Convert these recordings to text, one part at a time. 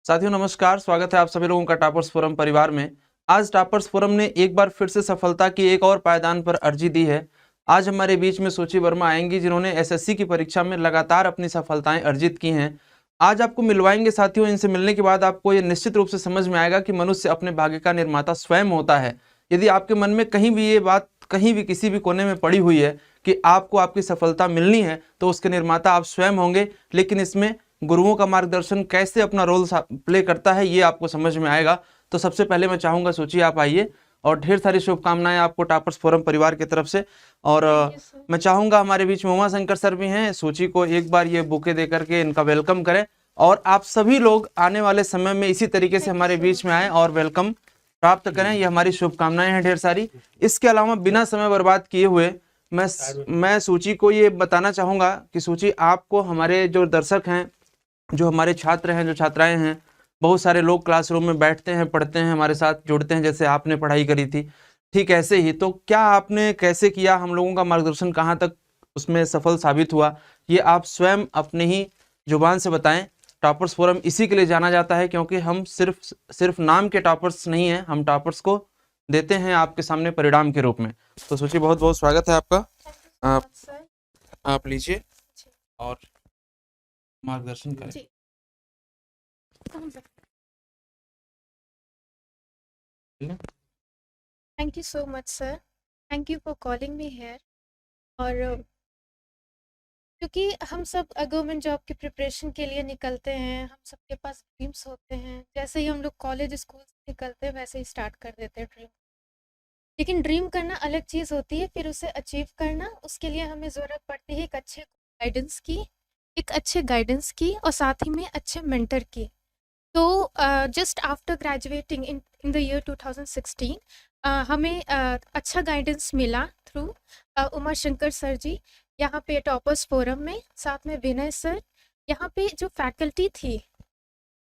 साथियों नमस्कार, स्वागत है आप सभी लोगों का टॉपर्स फोरम परिवार में। आज टॉपर्स फोरम ने एक बार फिर से सफलता की एक और पायदान पर अर्जी दी है। आज हमारे बीच में सूची वर्मा आएंगी जिन्होंने एसएससी की परीक्षा में लगातार अपनी सफलताएं अर्जित की हैं। आज आपको मिलवाएंगे साथियों। इनसे मिलने के बाद आपको ये निश्चित रूप से समझ में आएगा कि मनुष्य अपने भाग्य का निर्माता स्वयं होता है। यदि आपके मन में कहीं भी ये बात कहीं भी किसी भी कोने में पड़ी हुई है कि आपको आपकी सफलता मिलनी है तो उसके निर्माता आप स्वयं होंगे। लेकिन इसमें गुरुओं का मार्गदर्शन कैसे अपना रोल प्ले करता है ये आपको समझ में आएगा। तो सबसे पहले मैं चाहूंगा सूची आप आइए और ढेर सारी शुभकामनाएं आपको टॉपर्स फोरम परिवार की तरफ से। और मैं चाहूंगा हमारे बीच में उमा शंकर सर भी हैं। सूची को एक बार ये बुके दे करके इनका वेलकम करें और आप सभी लोग आने वाले समय में इसी तरीके से हमारे बीच में आए और वेलकम प्राप्त करें। ये हमारी शुभकामनाएं हैं ढेर सारी। इसके अलावा बिना समय बर्बाद किए हुए मैं सूची को ये बताना चाहूंगा कि सूची आपको हमारे जो दर्शक हैं, जो हमारे छात्र हैं, जो छात्राएं हैं, बहुत सारे लोग क्लासरूम में बैठते हैं, पढ़ते हैं, हमारे साथ जुड़ते हैं जैसे आपने पढ़ाई करी थी, ठीक ऐसे ही। तो क्या आपने कैसे किया, हम लोगों का मार्गदर्शन कहाँ तक उसमें सफल साबित हुआ, ये आप स्वयं अपने ही जुबान से बताएं। टॉपर्स फोरम इसी के लिए जाना जाता है क्योंकि हम सिर्फ नाम के टॉपर्स नहीं हैं, हम टॉपर्स को देते हैं आपके सामने परिणाम के रूप में। तो सोचिए बहुत बहुत स्वागत है आपका। आप लीजिए और मार्गदर्शन करें। Thank you so much sir, thank you for calling me here. और क्योंकि हम सब गवर्नमेंट जॉब की प्रिपरेशन के लिए निकलते हैं, हम सबके पास ड्रीम्स होते हैं। जैसे ही हम लोग कॉलेज स्कूल से निकलते हैं वैसे ही स्टार्ट कर देते हैं ड्रीम। लेकिन ड्रीम करना अलग चीज़ होती है, फिर उसे अचीव करना, उसके लिए हमें ज़रूरत पड़ती है एक अच्छे गाइडेंस की और साथ ही में अच्छे मेंटर की। तो just after graduating in the year 2016 हमें अच्छा गाइडेंस मिला थ्रू उमा शंकर सर जी यहाँ पे टॉपर्स फोरम में, साथ में विनय सर। यहाँ पे जो फैकल्टी थी,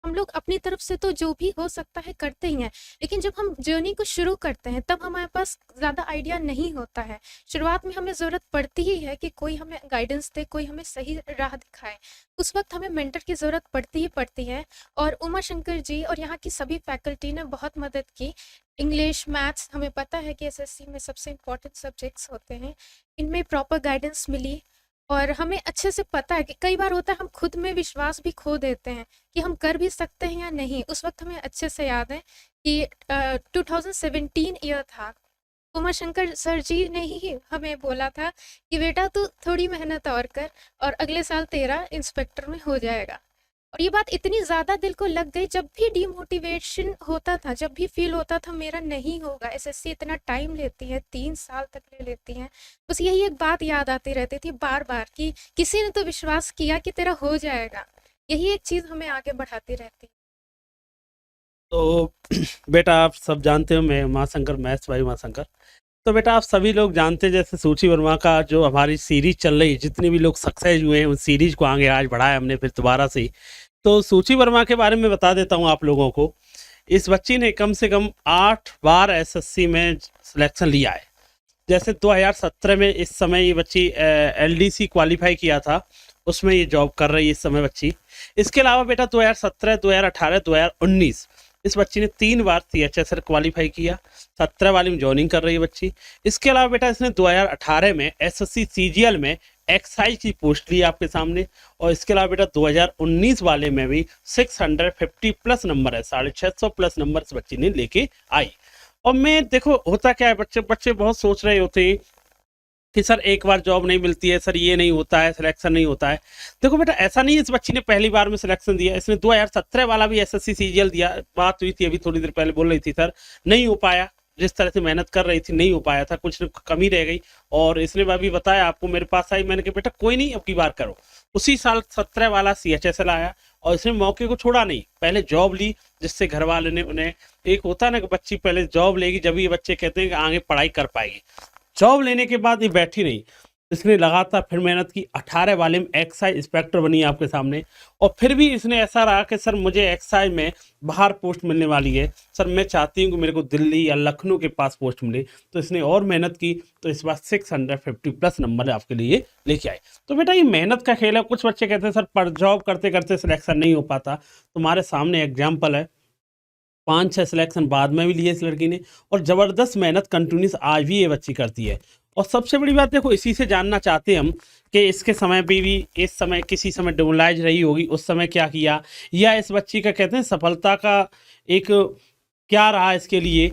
हम लोग अपनी तरफ से तो जो भी हो सकता है करते ही हैं, लेकिन जब हम जर्नी को शुरू करते हैं तब हमारे पास ज़्यादा आइडिया नहीं होता है। शुरुआत में हमें ज़रूरत पड़ती ही है कि कोई हमें गाइडेंस दे, कोई हमें सही राह दिखाए। उस वक्त हमें मेंटर की ज़रूरत पड़ती है। और उमा शंकर जी और यहाँ की सभी फैकल्टी ने बहुत मदद की। इंग्लिश, मैथ्स, हमें पता है कि एसएससी में सबसे इम्पॉर्टेंट सब्जेक्ट्स होते हैं, इनमें प्रॉपर गाइडेंस मिली। और हमें अच्छे से पता है कि कई बार होता है हम खुद में विश्वास भी खो देते हैं कि हम कर भी सकते हैं या नहीं। उस वक्त हमें अच्छे से याद है कि 2017 ईयर था। उमा शंकर सर जी ने ही हमें बोला था कि बेटा तू थोड़ी मेहनत और कर और अगले साल तेरा इंस्पेक्टर में हो जाएगा। और ये बात इतनी ज़्यादा दिल को लग गई। जब भी डिमोटिवेशन होता था, जब भी फील होता था मेरा नहीं होगा, एसएससी इतना टाइम लेती है, 3 साल तक ले लेती हैं, बस यही एक बात याद आती रहती थी बार बार कि किसी ने तो विश्वास किया कि तेरा हो जाएगा। यही एक चीज़ हमें आगे बढ़ाती रहती है। तो बेटा आप सब जानते हो मैं उमाशंकर, मैथ्स भाई उमाशंकर। तो बेटा आप सभी लोग जानते हैं जैसे सूची वर्मा का जो हमारी सीरीज चल रही है, जितने भी लोग सक्सेस हुए हैं उन सीरीज को आगे आज बढ़ाया हमने फिर दोबारा से। तो सूची वर्मा के बारे में बता देता हूँ आप लोगों को। इस बच्ची ने कम से कम 8 बार एसएससी में सिलेक्शन लिया है। जैसे 2017 में इस समय ये बच्ची एलडीसी क्वालिफाई किया था, उसमें ये जॉब कर रही है इस समय बच्ची। इसके अलावा बेटा 2017, 2018, 2019 इस बच्ची ने 3 बार CHSL क्वालिफाई किया। 17 वाली में ज्वाइनिंग कर रही है बच्ची। इसके अलावा बेटा इसने 2018 में एसएससी सीजीएल में एक्साइज की पोस्ट ली आपके सामने। और इसके अलावा बेटा 2019 वाले में भी 650 प्लस नंबर है, 650 प्लस नंबर इस बच्ची ने लेके आई। और मैं देखो होता क्या है, बच्चे बहुत सोच रहे होते हैं कि सर एक बार जॉब नहीं मिलती है, सर ये नहीं होता है, सिलेक्शन नहीं होता है। देखो बेटा ऐसा नहीं है, इस बच्ची ने पहली बार में सिलेक्शन दिया। इसने 2017 वाला भी एसएससी सीजीएल दिया। बात हुई थी अभी थोड़ी देर पहले, बोल रही थी सर नहीं हो पाया, जिस तरह से मेहनत कर रही थी नहीं हो पाया था, कुछ कमी रह गई। और इसने अभी बताया आपको, मेरे पास आई, मैंने कहा बेटा कोई नहीं अब की बार करो। उसी साल 17 वाला CHSL आया और इसने मौके को छोड़ा नहीं, पहले जॉब ली, जिससे घर वाले ने उन्हें, एक होता है ना कि बच्ची पहले जॉब लेगी जब ये बच्चे कहते हैं कि आगे पढ़ाई कर पाएगी। जॉब लेने के बाद ये बैठी नहीं, इसने लगातार फिर मेहनत की, 18 वॉल्यूम एक्साइज इंस्पेक्टर बनी आपके सामने, और फिर भी इसने ऐसा रहा कि सर मुझे एक्साइज में बाहर पोस्ट मिलने वाली है, सर मैं चाहती हूँ कि मेरे को दिल्ली या लखनऊ के पास पोस्ट मिले। तो इसने और मेहनत की, तो इस बार 650 प्लस नंबर आपके लिए लेके आए। तो बेटा ये मेहनत का खेल है। कुछ बच्चे कहते हैं सर पर जॉब करते करते सिलेक्शन नहीं हो पाता। तुम्हारे सामने एग्जाम्पल है, 5-6 सिलेक्शन बाद में भी लिए इस लड़की ने, और ज़बरदस्त मेहनत कंटिन्यूस आज भी ये बच्ची करती है। और सबसे बड़ी बात देखो, इसी से जानना चाहते हैं हम कि इसके समय पे भी, इस समय किसी समय डिमोरलाइज रही होगी, उस समय क्या किया, या इस बच्ची का कहते हैं सफलता का एक क्या रहा इसके लिए,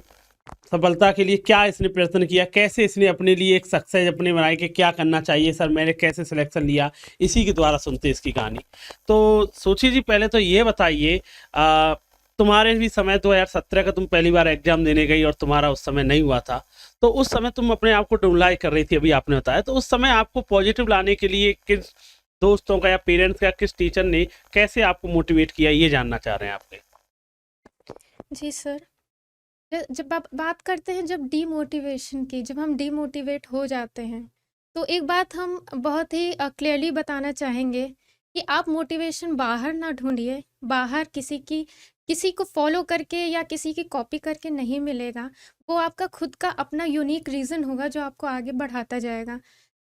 सफलता के लिए क्या इसने प्रयत्न किया, कैसे इसने अपने लिए एक सक्सेस अपने बनाई कि क्या करना चाहिए सर, मैंने कैसे सिलेक्शन लिया, इसी के द्वारा सुनते इसकी कहानी। तो सोची जी, पहले तो ये बताइए, तुम्हारे भी समय 2017 का तुम पहली बार एग्जाम देने गई और तुम्हारा उस समय नहीं हुआ था, तो उस समय तुम अपने आप को डिमोरलाइज कर रही थी, अभी आपने बताया। तो उस समय आपको पॉजिटिव लाने के लिए किस दोस्तों का या पेरेंट्स का, किस टीचर ने कैसे आपको मोटिवेट किया, ये जानना चाह रहे हैं आपके। जी सर, जब आप बात करते हैं जब डीमोटिवेशन की, जब हम डीमोटिवेट हो जाते हैं, तो एक बात हम बहुत ही क्लियरली बताना चाहेंगे कि आप मोटिवेशन बाहर ना ढूंढिए, बाहर किसी को फॉलो करके या किसी की कॉपी करके नहीं मिलेगा। वो आपका खुद का अपना यूनिक रीज़न होगा जो आपको आगे बढ़ाता जाएगा।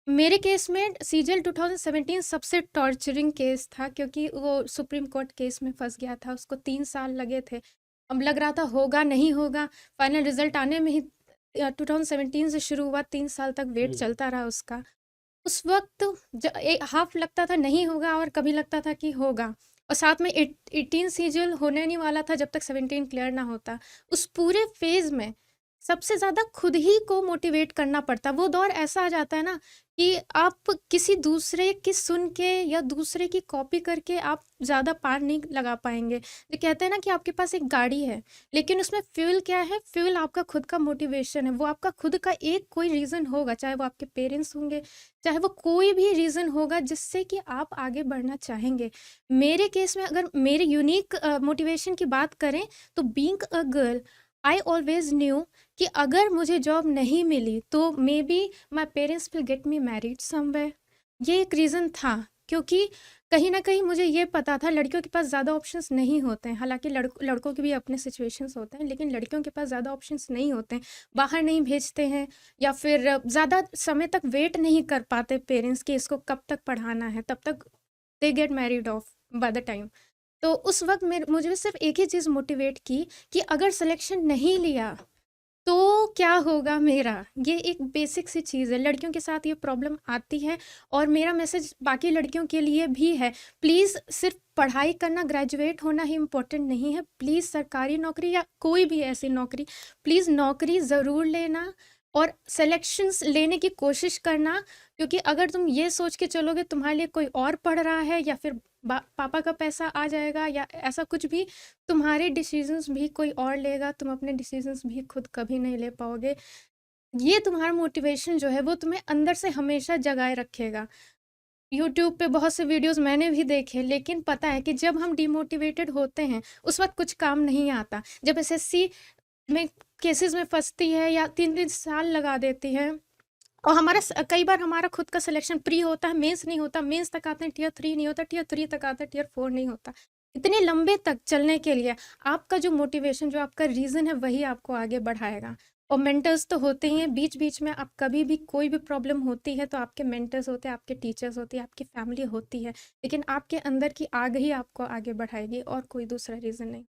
मेरे केस में सीजीएल 2017 सबसे टॉर्चरिंग केस था, क्योंकि वो सुप्रीम कोर्ट केस में फंस गया था। उसको 3 साल लगे थे। अब लग रहा था होगा नहीं होगा, फाइनल रिजल्ट आने में ही 2017 से शुरू हुआ, 3 साल तक वेट चलता रहा उसका। उस वक्त हाफ लगता था नहीं होगा और कभी लगता था कि होगा, और साथ में 18 सीजीएल होने नहीं वाला था जब तक 17 क्लियर ना होता। उस पूरे फेज में सबसे ज़्यादा खुद ही को मोटिवेट करना पड़ता। वो दौर ऐसा आ जाता है ना कि आप किसी दूसरे की सुन के या दूसरे की कॉपी करके आप ज़्यादा पार नहीं लगा पाएंगे। जो कहते हैं ना कि आपके पास एक गाड़ी है, लेकिन उसमें फ्यूल क्या है? फ्यूल आपका खुद का मोटिवेशन है। वो आपका खुद का एक कोई रीज़न होगा, चाहे वो आपके पेरेंट्स होंगे, चाहे वो कोई भी रीज़न होगा जिससे कि आप आगे बढ़ना चाहेंगे। मेरे केस में अगर मेरे यूनिक मोटिवेशन की बात करें, तो being a girl, I always new कि अगर मुझे जॉब नहीं मिली तो may be my parents will get me married somewhere. ये एक रीज़न था, क्योंकि कहीं ना कहीं मुझे ये पता था लड़कियों के पास ज़्यादा ऑप्शंस नहीं होते हैं। हालांकि लड़कों के भी अपने सिचुएशंस होते हैं, लेकिन लड़कियों के पास ज़्यादा ऑप्शंस नहीं होते हैं। बाहर नहीं भेजते हैं, या फिर ज़्यादा समय तक वेट नहीं कर पाते पेरेंट्स कि इसको कब तक पढ़ाना है, तब तक they get married of by the time. तो उस वक्त मुझे सिर्फ एक ही चीज़ मोटिवेट की कि अगर सिलेक्शन नहीं लिया तो क्या होगा मेरा। ये एक बेसिक सी चीज़ है, लड़कियों के साथ ये प्रॉब्लम आती है। और मेरा मैसेज बाकी लड़कियों के लिए भी है, प्लीज़ सिर्फ पढ़ाई करना, ग्रेजुएट होना ही इम्पोर्टेंट नहीं है। प्लीज़ सरकारी नौकरी या कोई भी ऐसी नौकरी, प्लीज़ नौकरी ज़रूर लेना और सिलेक्शंस लेने की कोशिश करना। क्योंकि अगर तुम ये सोच के चलोगे तुम्हारे लिए कोई और पढ़ रहा है, या फिर पापा का पैसा आ जाएगा या ऐसा कुछ भी, तुम्हारे डिसीजंस भी कोई और लेगा, तुम अपने डिसीजंस भी खुद कभी नहीं ले पाओगे। ये तुम्हारा मोटिवेशन जो है वो तुम्हें अंदर से हमेशा जगाए रखेगा। यूट्यूब पे बहुत से वीडियोस मैंने भी देखे, लेकिन पता है कि जब हम डिमोटिवेटेड होते हैं उस वक्त कुछ काम नहीं आता। जब एसएससी में केसेस में फंसती है या 3-3 साल लगा देती है, और कई बार हमारा खुद का सिलेक्शन प्री होता है, मेंस नहीं होता, मेंस तक आते हैं टियर 3 नहीं होता, टियर 3 तक आता है, टियर 4 नहीं होता। इतने लंबे तक चलने के लिए आपका जो मोटिवेशन, जो आपका रीज़न है, वही आपको आगे बढ़ाएगा। और मेंटर्स तो होते ही हैं, बीच बीच में आप कभी भी कोई भी प्रॉब्लम होती है तो आपके मेंटर्स होते हैं, आपके टीचर्स होते हैं, आपकी फैमिली होती है, लेकिन आपके अंदर की आग ही आपको आगे बढ़ाएगी और कोई दूसरा रीज़न नहीं।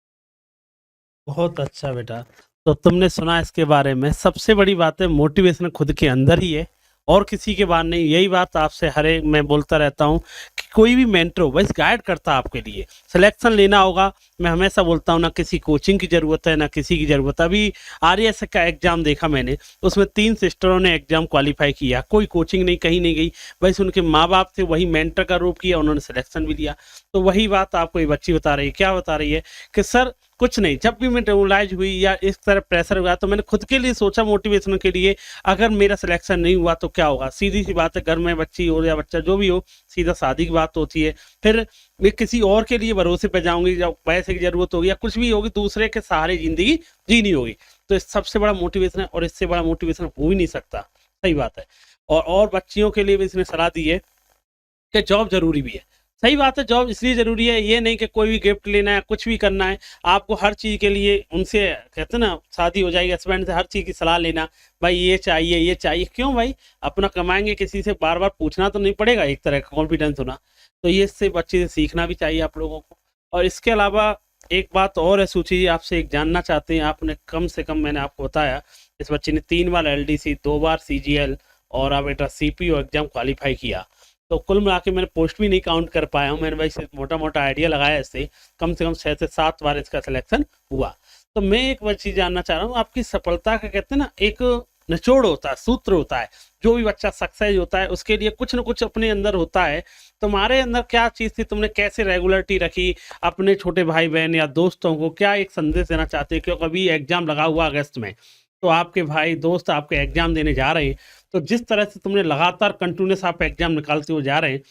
बहुत अच्छा बेटा, तो तुमने सुना इसके बारे में। सबसे बड़ी बात है मोटिवेशन खुद के अंदर ही है और किसी के बाहर नहीं। यही बात आपसे हर एक मैं बोलता रहता हूँ कि कोई भी मेंटर हो बस गाइड करता है आपके लिए। सिलेक्शन लेना होगा, मैं हमेशा बोलता हूँ ना किसी कोचिंग की ज़रूरत है ना किसी की ज़रूरत है। अभी आरएएस का एग्ज़ाम देखा मैंने, उसमें 3 सिस्टरों ने एग्ज़ाम क्वालिफाई किया, कोई कोचिंग नहीं, कहीं नहीं गई, बस उनके माँ बाप थे वही मेंटर का रूप किया, उन्होंने सिलेक्शन भी लिया। तो वही बात आपको ये बच्ची बता रही है। क्या बता रही है कि सर कुछ नहीं, जब भी मैं डिमोरलाइज हुई या इस तरह प्रेशर हुआ तो मैंने खुद के लिए सोचा मोटिवेशन के लिए, अगर मेरा सिलेक्शन नहीं हुआ तो क्या होगा। सीधी सी बात है, घर में बच्ची हो या बच्चा जो भी हो, सीधा शादी की बात होती है, फिर मैं किसी और के लिए भरोसे पे जाऊंगी, जब पैसे की जरूरत होगी या कुछ भी होगी, दूसरे के सहारे जिंदगी जीनी होगी। तो इस सबसे बड़ा मोटिवेशन है और इससे बड़ा मोटिवेशन हो ही नहीं सकता। सही बात है। और बच्चियों के लिए भी इसने सलाह दी है कि जॉब ज़रूरी भी है। सही बात है, जॉब इसलिए ज़रूरी है, ये नहीं कि कोई भी गिफ्ट लेना है, कुछ भी करना है, आपको हर चीज़ के लिए उनसे कहते हैं ना, शादी हो जाएगी हस्बैंड से हर चीज़ की सलाह लेना, भाई ये चाहिए, क्यों भाई? अपना कमाएँगे, किसी से बार-बार पूछना तो नहीं पड़ेगा, एक तरह का कॉन्फिडेंस होना। तो ये इससे बच्चे से सीखना भी चाहिए आप लोगों को। और इसके अलावा एक बात और है सूची जी, आपसे एक जानना चाहते हैं, आपने कम से कम मैंने आपको बताया, इस बच्चे ने 3 बार एलडीसी, 2 बार सीजीएल और अब बेटा सीपीओ एग्ज़ाम क्वालीफाई किया। तो कुल मिला के मैंने पोस्ट भी नहीं काउंट कर पाया हूँ, मैंने भाई सिर्फ मोटा-मोटा आइडिया लगाया इससे, कम से कम 6 से 7 बार इसका सिलेक्शन हुआ। तो मैं एक बार चीज़ जानना चाह रहा हूँ, आपकी सफलता का कहते हैं ना एक निचोड़ होता है, सूत्र होता है, जो भी बच्चा सक्सेस होता है उसके लिए कुछ न कुछ अपने अंदर होता है। तुम्हारे अंदर क्या चीज़ थी, तुमने कैसे रेगुलरिटी रखी, अपने छोटे भाई-बहन या दोस्तों को क्या एक संदेश देना चाहते हो? क्योंकि अभी एग्ज़ाम लगा हुआ अगस्त में, तो आपके भाई दोस्त आपके एग्ज़ाम देने जा रहे हैं, तो जिस तरह से तुमने लगातार कंटिन्यूअस आप एग्ज़ाम निकालते हुए जा रहे हैं,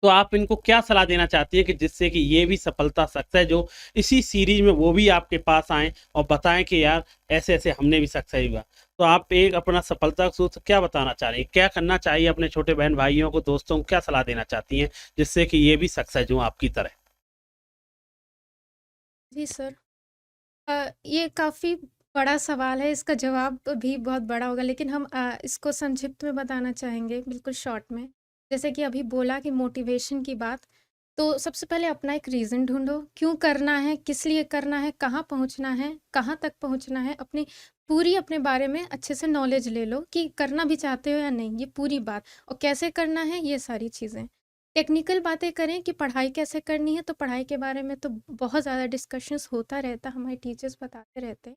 तो आप इनको क्या सलाह देना चाहती है कि जिससे कि ये भी सफलता सक्सेस जो इसी सीरीज में वो भी आपके पास आएँ और बताएँ कि यार ऐसे-ऐसे हमने भी सक्सेस हुआ। तो आप एक अपना सफलता का सूत्र क्या बताना चाह रही हैं? क्या करना चाहिए अपने छोटे बहन-भाइयों को, दोस्तों को क्या सलाह देना चाहती हैं, जिससे कि ये भी सक्सेस हों आपकी तरह? जी सर। ये काफ़ी बड़ा सवाल है, इसका जवाब भी बहुत बड़ा होगा, लेकिन हम इसको संक्षिप्त में बताना चाहेंगे, बिल्कुल शॉर्ट में। जैसे कि अभी बोला कि मोटिवेशन की बात, तो सबसे पहले अपना एक रीज़न ढूँढो, क्यों करना है, किस लिए करना है, कहाँ पहुँचना है, कहाँ तक पहुँचना है, अपने बारे में अच्छे से नॉलेज ले लो कि करना भी चाहते हो या नहीं, ये पूरी बात, और कैसे करना है, ये सारी चीज़ें। टेक्निकल बातें करें कि पढ़ाई कैसे करनी है, तो पढ़ाई के बारे में तो बहुत ज़्यादा डिस्कशंस होता रहता, हमारे टीचर्स बताते रहते हैं।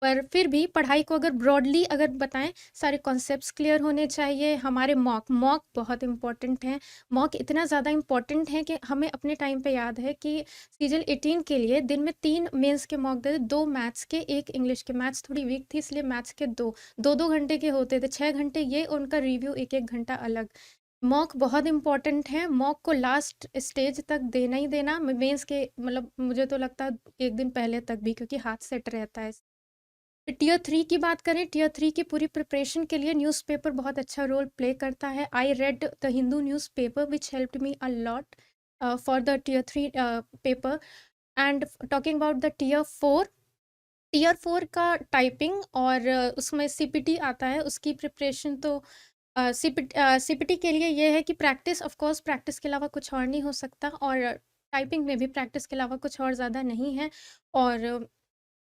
पर फिर भी पढ़ाई को अगर ब्रॉडली अगर बताएँ, सारे कॉन्सेप्ट्स क्लियर होने चाहिए, हमारे मॉक बहुत इम्पोर्टेंट हैं। मॉक इतना ज़्यादा इम्पोर्टेंट है कि हमें अपने टाइम पे याद है कि सीजल 18 के लिए दिन में 3 मेंस के मॉक देते, 2 मैथ्स के, 1 इंग्लिश के। मैथ्स थोड़ी वीक थी, इसलिए मैथ्स के 2 घंटे के होते थे, 6 घंटे ये, उनका रिव्यू 1-1 घंटा अलग। मॉक बहुत इम्पोर्टेंट है, मॉक को लास्ट स्टेज तक देना ही देना, मेंस के मतलब मुझे तो लगता है 1 दिन पहले तक भी, क्योंकि हाथ सेट रहता है। टियर 3 की बात करें, टियर 3 की पूरी प्रिपरेशन के लिए न्यूज़पेपर बहुत अच्छा रोल प्ले करता है। I read the Hindu newspaper which helped me a lot for the tier 3 paper. And talking about the tier 4 का टाइपिंग और उसमें सीपीटी आता है, उसकी प्रिपरेशन तो सीपीटी के लिए ये है कि प्रैक्टिस, ऑफ कोर्स प्रैक्टिस के अलावा कुछ और नहीं हो सकता, और टाइपिंग में भी प्रैक्टिस के अलावा कुछ और ज़्यादा नहीं है। और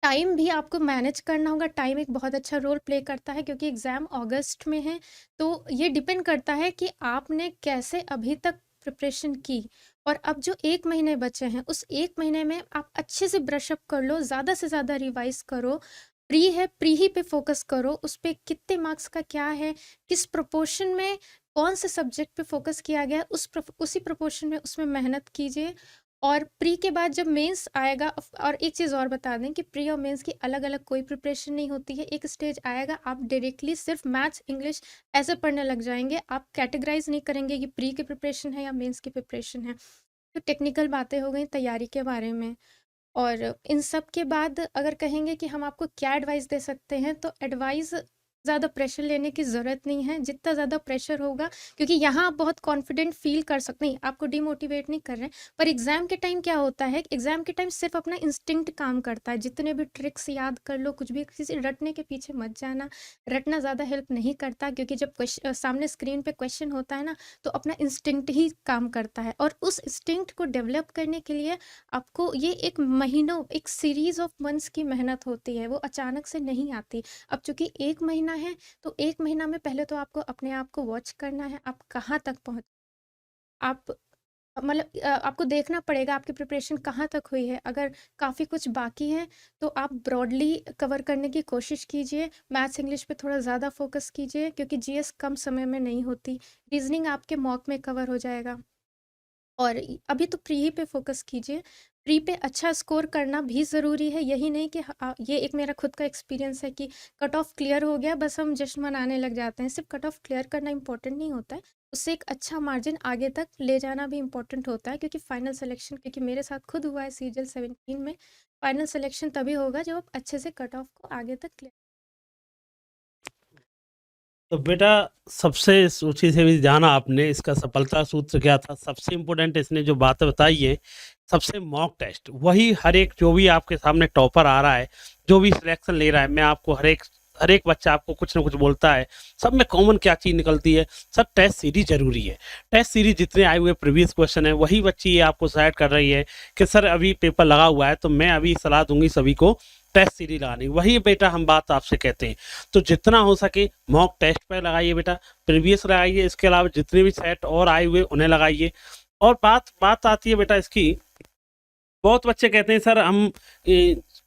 टाइम भी आपको मैनेज करना होगा, टाइम एक बहुत अच्छा रोल प्ले करता है, क्योंकि एग्ज़ाम अगस्त में है, तो ये डिपेंड करता है कि आपने कैसे अभी तक प्रिपरेशन की। और अब जो 1 महीने बचे हैं, उस 1 महीने में आप अच्छे से ब्रश अप कर लो, ज़्यादा से ज़्यादा रिवाइज़ करो। प्री है, प्री ही पे फ़ोकस करो, उस पे कितने मार्क्स का क्या है, किस प्रोपोर्शन में कौन से सब्जेक्ट पे फ़ोकस किया गया है, उसी प्रोपोर्शन में उसमें मेहनत कीजिए। और प्री के बाद जब मेंस आएगा, और एक चीज़ और बता दें कि प्री और मेंस की अलग-अलग कोई प्रिपरेशन नहीं होती है। एक स्टेज आएगा, आप डायरेक्टली सिर्फ मैथ्स, इंग्लिश ऐसे पढ़ने लग जाएँगे। आप कैटेगराइज़ नहीं करेंगे कि प्री की प्रिपरेशन है या मेंस की प्रिपरेशन है। तो टेक्निकल बातें हो गई तैयारी के बारे में। और इन सब के बाद अगर कहेंगे कि हम आपको क्या एडवाइस दे सकते हैं, तो एडवाइस ज़्यादा प्रेशर लेने की ज़रूरत नहीं है। जितना ज़्यादा प्रेशर होगा, क्योंकि यहाँ आप बहुत कॉन्फिडेंट फ़ील कर सकते नहीं, आपको डिमोटिवेट नहीं कर रहे हैं। पर एग्ज़ाम के टाइम क्या होता है, एग्ज़ाम के टाइम सिर्फ अपना इंस्टिंक्ट काम करता है। जितने भी ट्रिक्स याद कर लो, कुछ भी, किसी रटने के पीछे मत जाना। रटना ज़्यादा हेल्प नहीं करता, क्योंकि जब सामने स्क्रीन पे क्वेश्चन होता है ना, तो अपना इंस्टिंक्ट ही काम करता है। और उस इंस्टिंक्ट को डेवलप करने के लिए आपको ये एक महीनों, एक सीरीज़ ऑफ मंथ्स की मेहनत होती है, वो अचानक से नहीं आती। अब चूँकि 1 महीना है, तो 1 महीना में पहले तो आपको अपने आप को वॉच करना है, आप कहाँ तक पहुँच, आप मतलब आपको देखना पड़ेगा आपकी प्रिपरेशन कहाँ तक हुई है। अगर काफ़ी कुछ बाकी है, तो आप ब्रॉडली कवर करने की कोशिश कीजिए। मैथ्स, इंग्लिश पे थोड़ा ज़्यादा फ़ोकस कीजिए, क्योंकि जीएस कम समय में नहीं होती। रीज़निंग आपके मॉक में कवर हो जाएगा। और अभी तो प्री ही पे फ़ोकस कीजिए। प्री पे अच्छा स्कोर करना भी ज़रूरी है, यही नहीं कि ये एक मेरा खुद का एक्सपीरियंस है कि कट ऑफ क्लियर हो गया, बस हम जश्न मनाने लग जाते हैं। सिर्फ कट ऑफ क्लियर करना इम्पोर्टेंट नहीं होता है, उससे एक अच्छा मार्जिन आगे तक ले जाना भी इम्पोर्टेंट होता है, क्योंकि फाइनल सिलेक्शन, क्योंकि मेरे साथ खुद हुआ है सीजल 17 में, फाइनल सिलेक्शन तभी होगा जब आप अच्छे से कट ऑफ को आगे तक क्लियर तो बेटा सबसे सोची से भी जाना आपने इसका सफलता सूत्र क्या था। सबसे इम्पोर्टेंट इसने जो बातें बताई है, सबसे मॉक टेस्ट वही हर एक जो भी आपके सामने टॉपर आ रहा है, जो भी सिलेक्शन ले रहा है, मैं आपको हर एक बच्चा आपको कुछ ना कुछ बोलता है, सब में कॉमन क्या चीज़ निकलती है, सर टेस्ट सीरीज जरूरी है। टेस्ट सीरीज जितने आए हुए प्रीवियस क्वेश्चन है वही बच्ची ये आपको साइड कर रही है कि सर अभी पेपर लगा हुआ है तो मैं अभी सलाह दूंगी सभी को टेस्ट सीरीज लगानी। वही बेटा हम बात आपसे कहते हैं, तो जितना हो सके मॉक टेस्ट पे लगाइए बेटा, प्रीवियस लगाइए, इसके अलावा जितने भी सेट और आए हुए उन्हें लगाइए। और बात आती है बेटा इसकी, बहुत बच्चे कहते हैं सर हम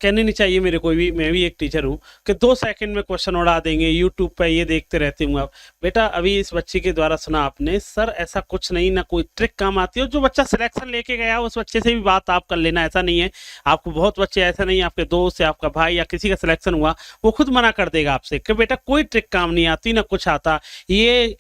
कहने नहीं चाहिए मेरे को भी, मैं भी एक टीचर हूँ, कि 2 सेकंड में क्वेश्चन उड़ा देंगे, यूट्यूब पे ये देखते रहते हूँ आप। बेटा अभी इस बच्चे के द्वारा सुना आपने, सर ऐसा कुछ नहीं, ना कोई ट्रिक काम आती है। जो बच्चा सिलेक्शन लेके गया उस बच्चे से भी बात आप कर लेना, ऐसा नहीं है आपको, बहुत बच्चे ऐसा नहीं, आपके दोस्त या आपका भाई या किसी का सिलेक्शन हुआ वो खुद मना कर देगा आपसे कि बेटा कोई ट्रिक काम नहीं आती, ना कुछ आता, ये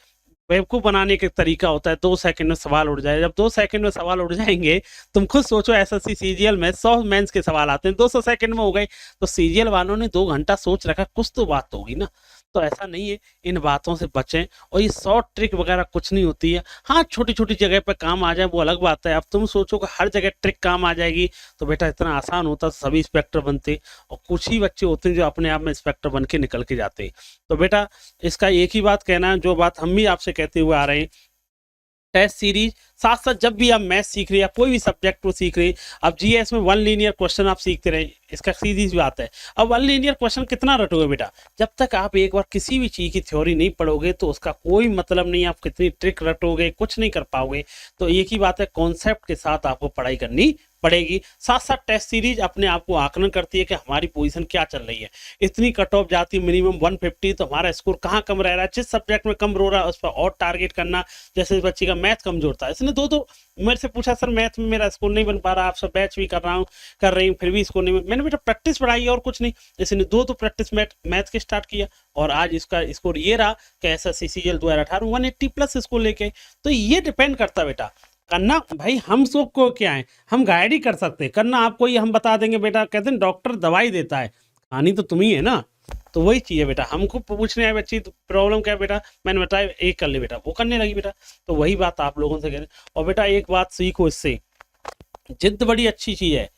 बेवकूफ़ बनाने का तरीका होता है, 2 सेकंड में सवाल उड़ जाए। जब 2 सेकंड में सवाल उड़ जाएंगे, तुम खुद सोचो एसएससी सीजीएल में 100 मेंस के सवाल आते हैं, 200 सेकंड में हो गए, तो सीजीएल वालों ने 2 घंटा सोच रखा, कुछ तो बात होगी ना। तो ऐसा नहीं है, इन बातों से बचें। और ये शॉर्ट ट्रिक वगैरह कुछ नहीं होती है। हाँ छोटी छोटी जगह पर काम आ जाए वो अलग बात है। अब तुम सोचो कि हर जगह ट्रिक काम आ जाएगी तो बेटा इतना आसान होता सभी इंस्पेक्टर बनते, और कुछ ही बच्चे होते हैं जो अपने आप में इंस्पेक्टर बन के निकल के जाते हैं। तो बेटा इसका एक ही बात कहना है, जो बात हम भी आपसे कहते हुए आ रहे हैं, टेस्ट सीरीज साथ साथ जब भी आप मैथ सीख रहे हैं या कोई भी सब्जेक्ट को सीख रहे हैं, अब जीएस में 1 लीनियर क्वेश्चन आप सीखते रहे, इसका सीधी सी बात है। अब 1 लीनियर क्वेश्चन कितना रटोगे बेटा, जब तक आप एक बार किसी भी चीज़ की थ्योरी नहीं पढ़ोगे तो उसका कोई मतलब नहीं, आप कितनी ट्रिक रटोगे कुछ नहीं कर पाओगे। तो एक ही बात है, कॉन्सेप्ट के साथ आपको पढ़ाई करनी पड़ेगी। साथ साथ टेस्ट सीरीज अपने आप को आकलन करती है कि हमारी पोजीशन क्या चल रही है। इतनी कट ऑफ जाती है मिनिमम 150, तो हमारा स्कोर कहाँ कम रह रहा है, जिस सब्जेक्ट में कम रो रहा है उस पर और टारगेट करना। जैसे इस बच्ची का मैथ कमजोर था, इसने दो मेरे से पूछा सर मैथ में मेरा स्कोर नहीं बन पा रहा, आपसे बैच भी कर रही हूँ फिर भी स्कोर नहीं। मैंने बेटा प्रैक्टिस पढ़ाई और कुछ नहीं, इसने दो प्रैक्टिस मैथ के स्टार्ट किया और आज इसका स्कोर ये रहा कि एसएससी सीजीएल 2018 180 प्लस स्कोर लेके। तो ये डिपेंड करता बेटा, करना भाई हम सब को क्या है, हम गाइड ही कर सकते हैं, करना आपको ही हम बता देंगे। बेटा कहते हैं डॉक्टर दवाई देता है, खानी तो तुम ही है ना। तो वही चीज़ है बेटा, हमको पूछने आए बच्ची तो प्रॉब्लम क्या है बेटा, मैंने बताया एक कर ले बेटा, वो करने लगी बेटा। तो वही बात आप लोगों से कह रहे हैं। और बेटा एक बात सीखो इससे, जिद्द बड़ी अच्छी चीज़ है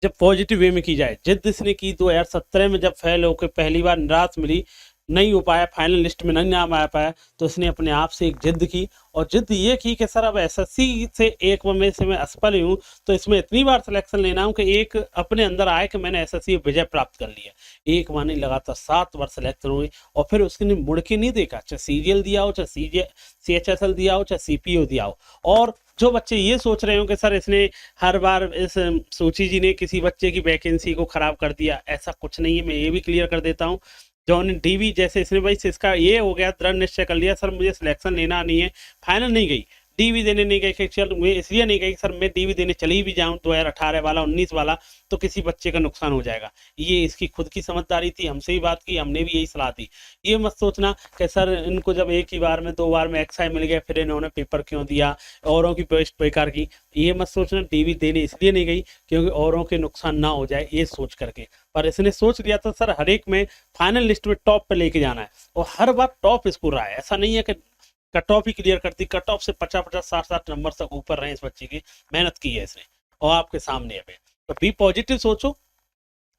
जब पॉजिटिव वे में की जाए। जिद्द इसने की 2017 में जब फेल होकर पहली बार निराश मिली, नहीं हो पाया, फाइनल लिस्ट में नहीं नाम आ पाया, तो इसने अपने आप से एक जिद्द की। और जिद्द ये की कि सर अब एसएससी से एक में से मैं असफल हूँ तो इसमें इतनी बार सिलेक्शन लेना हूँ कि एक अपने अंदर आए कि मैंने एसएससी विजय प्राप्त कर लिया। एक मानी लगातार 7 बार सिलेक्शन हुई और फिर उसने मुड़ के नहीं देखा, चाहे सीजीएल दिया हो, चाहे CHSL दिया हो, चाहे CPO दिया हो। और जो बच्चे ये सोच रहे हो कि सर इसने हर बार इस सूची जी ने किसी बच्चे की वैकेंसी को खराब कर दिया, ऐसा कुछ नहीं है। मैं ये भी क्लियर कर देता हूँ, जॉन डीवी जैसे इसने भाई इसका ये हो गया, दृढ़ निश्चय कर लिया सर मुझे सिलेक्शन लेना नहीं है, फाइनल नहीं गई, डीवी देने नहीं गई, चल मैं इसलिए नहीं गई सर मैं डीवी देने चली भी जाऊं 2018 वाला 19 वाला तो किसी बच्चे का नुकसान हो जाएगा। ये इसकी खुद की समझदारी थी, हमसे ही बात की, हमने भी यही सलाह दी। ये मत सोचना कि सर इनको जब एक ही बार में 2 बार में एक्साई मिल गया फिर इन्होंने पेपर क्यों दिया, औरों की पोस्ट बेकार की। ये मत सोचना डीवी देने इसलिए नहीं गई क्योंकि औरों के नुकसान ना हो जाए, ये सोच करके। पर इसने सोच लिया था सर हर एक में फाइनल लिस्ट में टॉप पे लेके जाना है और हर बार टॉप स्कोर रहा है। ऐसा नहीं है कि कट ऑफ ही क्लियर करती, कट ऑफ से 50-50 60-60 नंबर तक ऊपर रहे इस बच्चे की, मेहनत की है इसने और आपके सामने है। तो बी पॉजिटिव सोचो,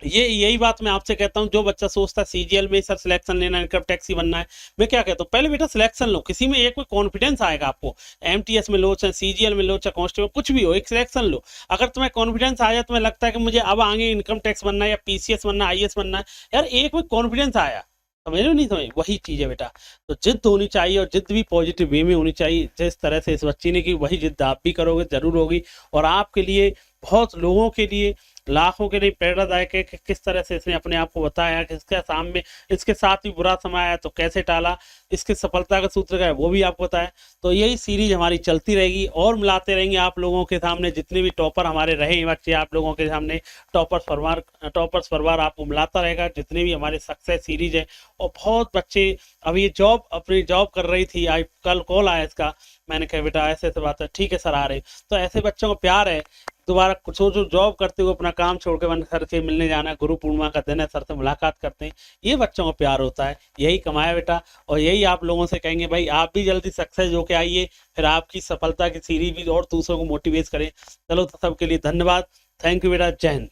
यही बात मैं आपसे कहता हूँ। जो बच्चा सोचता है सीजीएल में सर सिलेक्शन लेना है, इनकम टैक्सी बनना है, मैं क्या कहता हूँ पहले बेटा सिलेक्शन लो, किसी में एक कोई कॉन्फिडेंस आएगा आपको, एमटीएस में लो चाहे सीजीएल में लो चाहे कांस्टेबल कुछ भी हो, एक सिलेक्शन लो। अगर तुम्हें कॉन्फिडेंस आ जाए, तुम्हें लगता है कि मुझे अब आगे इनकम टैक्स बनना है या पीसीएस बनना है, आईएएस बनना है, यार एक में कॉन्फिडेंस आया, समझ लो नहीं समझ, वही चीज़ है बेटा। तो जिद्द होनी चाहिए और जिद्द भी पॉजिटिव वे में होनी चाहिए। जिस तरह से इस बच्ची ने की वही जिद्द आप भी करोगे जरूर होगी और आपके लिए बहुत लोगों के लिए लाखों के लिए प्रेरणादायक है कि किस तरह से इसने अपने आप को बताया कि इसके सामने इसके साथ भी बुरा समय आया तो कैसे टाला, इसके सफलता का सूत्र क्या है वो भी आपको बताया। तो यही सीरीज हमारी चलती रहेगी और मिलाते रहेंगे आप लोगों के सामने, जितने भी टॉपर हमारे रहे बच्चे आप लोगों के सामने टॉपर्स परवार आपको मिलाता रहेगा, जितने भी हमारे सक्सेस सीरीज है। और बहुत बच्चे अभी अपनी जॉब कर रही थी, आज कल कॉल आया इसका, मैंने कहा बेटा ऐसे बात है, ठीक है सर आ रहे। तो ऐसे बच्चों को प्यार है, दोबारा कुछ जो जॉब करते हुए अपना काम छोड़ के मन सर से मिलने जाना, गुरु पूर्णिमा का दिन है, सर से मुलाकात करते हैं, ये बच्चों का प्यार होता है। यही कमाया बेटा, और यही आप लोगों से कहेंगे भाई आप भी जल्दी सक्सेस होके आइए, फिर आपकी सफलता की सीढ़ी भी और दूसरों को मोटिवेट करें। चलो तो सबके लिए धन्यवाद, थैंक यू बेटा, जय हिंद।